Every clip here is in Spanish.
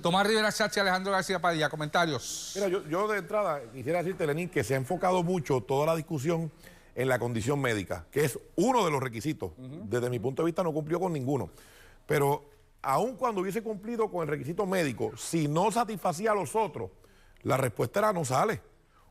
Tomás Rivera Schatz y Alejandro García Padilla, comentarios. Mira, yo de entrada quisiera decirte, Lenín, que se ha enfocado mucho toda la discusión en la condición médica, que es uno de los requisitos. Desde mi punto de vista no cumplió con ninguno. Pero aun cuando hubiese cumplido con el requisito médico, si no satisfacía a los otros, la respuesta era no sale.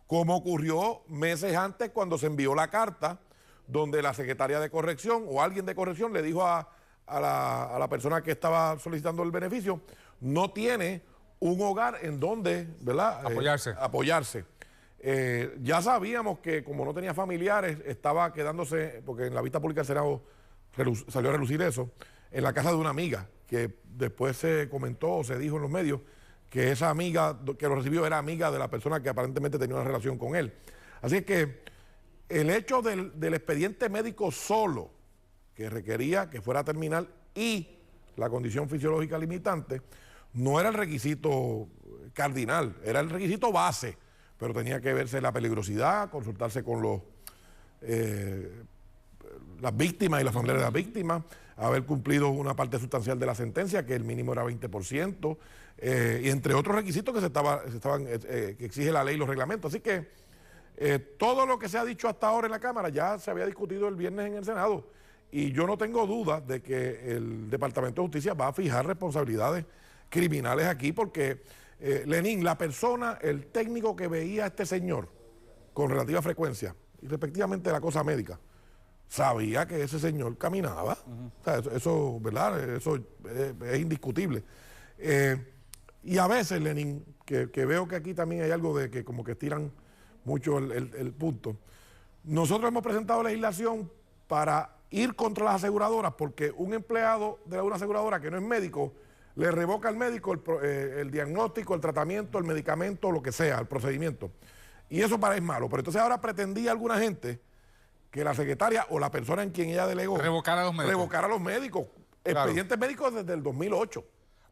Como ocurrió meses antes cuando se envió la carta donde la secretaria de corrección o alguien de corrección le dijo a la persona que estaba solicitando el beneficio, no tiene un hogar en donde, ¿verdad? Apoyarse. Ya sabíamos que como no tenía familiares, estaba quedándose, porque en la vista pública del Senado salió a relucir eso, en la casa de una amiga, que después se comentó o se dijo en los medios que esa amiga que lo recibió era amiga de la persona que aparentemente tenía una relación con él. Así que el hecho del expediente médico solo, que requería que fuera terminal, y la condición fisiológica limitante, no era el requisito cardinal, era el requisito base, pero tenía que verse la peligrosidad, consultarse con las víctimas y las familias de las víctimas, haber cumplido una parte sustancial de la sentencia, que el mínimo era 20%, y entre otros requisitos que exige la ley y los reglamentos. Así que todo lo que se ha dicho hasta ahora en la Cámara ya se había discutido el viernes en el Senado, y yo no tengo duda de que el Departamento de Justicia va a fijar responsabilidades criminales aquí, porque Lenín, la persona, el técnico que veía a este señor con relativa frecuencia, y respectivamente la cosa médica, sabía que ese señor caminaba. O sea, eso, ¿verdad? Eso es indiscutible. Y a veces, Lenín, que veo que aquí también hay algo de que como que estiran mucho el punto. Nosotros hemos presentado legislación para ir contra las aseguradoras, porque un empleado de una aseguradora que no es médico le revoca al médico el diagnóstico, el tratamiento, el medicamento, lo que sea, el procedimiento. Y eso para es malo. Pero entonces ahora pretendía alguna gente que la secretaria o la persona en quien ella delegó revocar a los médicos. Claro. Expedientes médicos desde el 2008.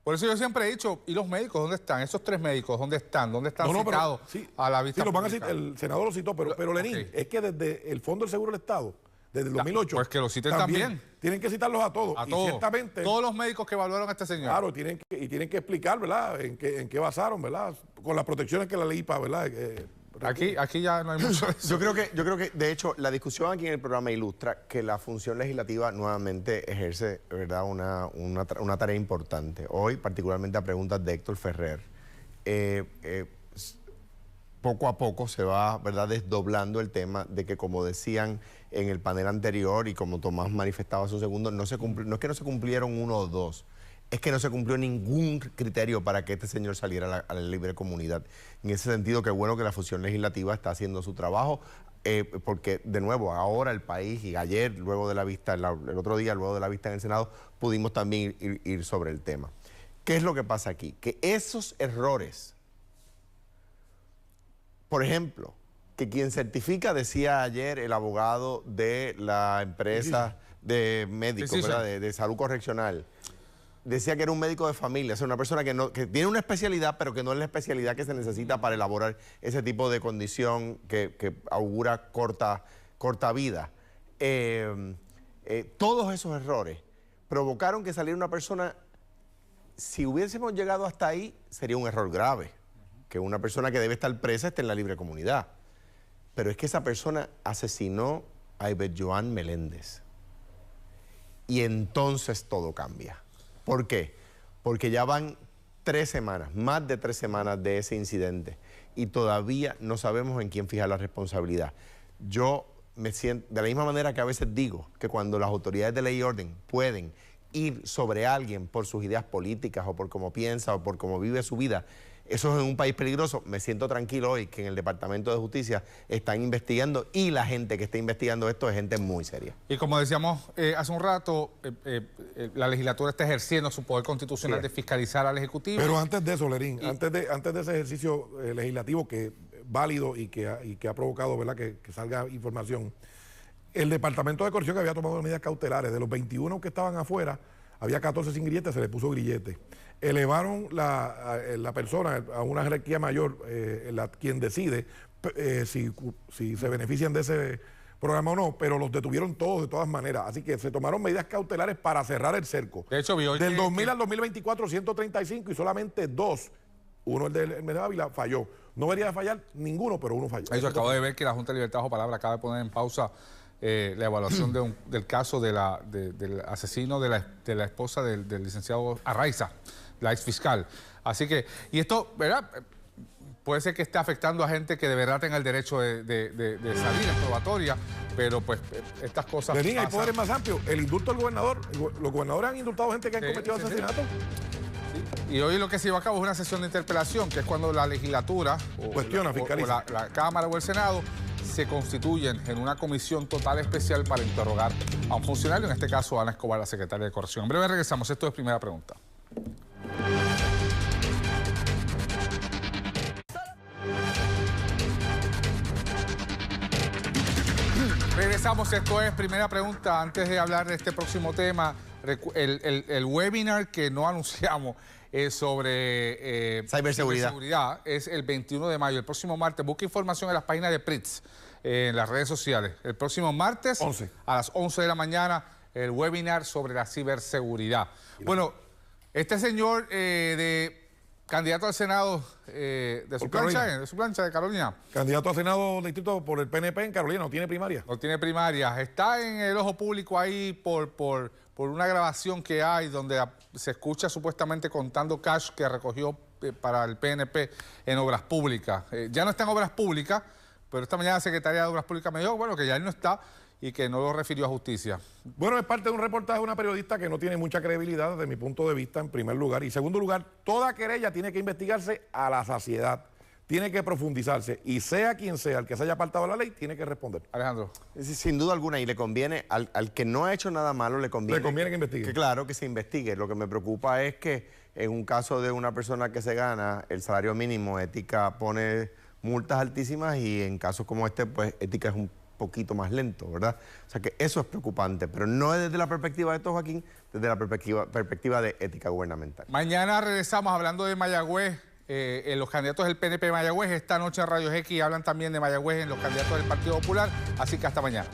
Por eso yo siempre he dicho, ¿y los médicos dónde están? Esos 3 médicos, ¿dónde están? ¿Dónde están citados a la vista pública? Sí, el senador lo citó, pero Lenín, es que desde el Fondo del Seguro del Estado, desde el 2008... Pues que lo citen también. Tienen que citarlos a todos. A todos. Ciertamente, todos los médicos que evaluaron a este señor. Claro, tienen que explicar, ¿verdad? En qué basaron, ¿verdad? Con las protecciones que la ley IPA, ¿verdad? Aquí ya no hay mucho de eso. Yo creo que, de hecho, la discusión aquí en el programa ilustra que la función legislativa nuevamente ejerce, ¿verdad?, una tarea importante. Hoy, particularmente a preguntas de Héctor Ferrer, poco a poco se va, ¿verdad?, desdoblando el tema de que, como decían en el panel anterior y como Tomás manifestaba hace un segundo, no es que no se cumplieron 1 o 2, es que no se cumplió ningún criterio para que este señor saliera a la libre comunidad. En ese sentido, qué bueno que la función legislativa está haciendo su trabajo, porque, de nuevo, ahora el país, y ayer, luego de la vista, el otro día, luego de la vista en el Senado, pudimos también ir sobre el tema. ¿Qué es lo que pasa aquí? Que esos errores, por ejemplo, que quien certifica, decía ayer el abogado de la empresa de médicos, ¿verdad?, de salud correccional, decía que era un médico de familia, o sea, una persona que tiene una especialidad, pero que no es la especialidad que se necesita para elaborar ese tipo de condición que augura corta vida. Todos esos errores provocaron que saliera una persona, si hubiésemos llegado hasta ahí, sería un error grave, que una persona que debe estar presa esté en la libre comunidad. Pero es que esa persona asesinó a Iber-Joan Meléndez. Y entonces todo cambia. ¿Por qué? Porque ya van 3 semanas, más de 3 semanas de ese incidente, y todavía no sabemos en quién fijar la responsabilidad. Yo me siento, de la misma manera que a veces digo que cuando las autoridades de ley y orden pueden ir sobre alguien por sus ideas políticas o por cómo piensa o por cómo vive su vida, eso es en un país peligroso, me siento tranquilo hoy que en el Departamento de Justicia están investigando, y la gente que está investigando esto es gente muy seria. Y como decíamos hace un rato, la legislatura está ejerciendo su poder constitucional de fiscalizar al Ejecutivo. Pero antes de eso, Lenín, antes de ese ejercicio legislativo que válido y que ha provocado, ¿verdad?, que salga información, el Departamento de Corrección había tomado medidas cautelares. De los 21 que estaban afuera, había 14 sin grillete, se le puso grillete. Elevaron la persona a una jerarquía mayor, quien decide si se benefician de ese programa o no, pero los detuvieron todos de todas maneras. Así que se tomaron medidas cautelares para cerrar el cerco. De hecho, vi hoy del 2000 al 2024, 135 y solamente 2. Uno, el de Hermes de Ávila, falló. No debería de fallar ninguno, pero uno falló. Yo acabo de ver que la Junta de Libertad Bajo Palabra acaba de poner en pausa la evaluación del caso del asesino de la esposa del licenciado Arraiza, la ex fiscal. Así que, y esto, ¿verdad? Puede ser que esté afectando a gente que de verdad tenga el derecho de salir en probatoria, pero pues estas cosas Lenín, hay pasan. poderes más amplios. El indulto del gobernador, los gobernadores han indultado gente que han cometido asesinatos. Y hoy lo que se lleva a cabo es una sesión de interpelación, que es cuando la legislatura Cuestiona, fiscaliza. o la Cámara o el Senado se constituyen en una comisión total especial para interrogar a un funcionario, en este caso Ana Escobar, la secretaria de Corrección. En breve regresamos. Esto es Primera Pregunta. Regresamos, esto es Primera Pregunta. Antes de hablar de este próximo tema, el webinar que no anunciamos sobre ciberseguridad es el 21 de mayo, el próximo martes. Busca información en las páginas de PRITS, en las redes sociales. El próximo martes, 11. a las 11 de la mañana, el webinar sobre la ciberseguridad. Bueno, este señor candidato al Senado de su plancha de Carolina. Candidato a Senado del distrito por el PNP en Carolina, no tiene primaria. No tiene primaria. Está en el ojo público ahí por una grabación que hay donde se escucha supuestamente contando cash que recogió para el PNP en obras públicas. Ya no está en obras públicas, pero esta mañana la Secretaría de Obras Públicas me dijo, bueno, que ya él no está y que no lo refirió a justicia. Bueno, es parte de un reportaje de una periodista que no tiene mucha credibilidad desde mi punto de vista, en primer lugar. Y en segundo lugar, toda querella tiene que investigarse a la saciedad, tiene que profundizarse. Y sea quien sea el que se haya apartado de la ley, tiene que responder. Alejandro. Sin duda alguna, y le conviene, al que no ha hecho nada malo, le conviene que investigue. Claro, que se investigue. Lo que me preocupa es que en un caso de una persona que se gana el salario mínimo, Ética pone multas altísimas y en casos como este, pues Ética es un poquito más lento, ¿verdad? O sea que eso es preocupante, pero no es desde la perspectiva de esto, Joaquín, desde la perspectiva de ética gubernamental. Mañana regresamos hablando de Mayagüez, los candidatos del PNP de Mayagüez. Esta noche en Rayos X hablan también de Mayagüez en los candidatos del Partido Popular, así que hasta mañana.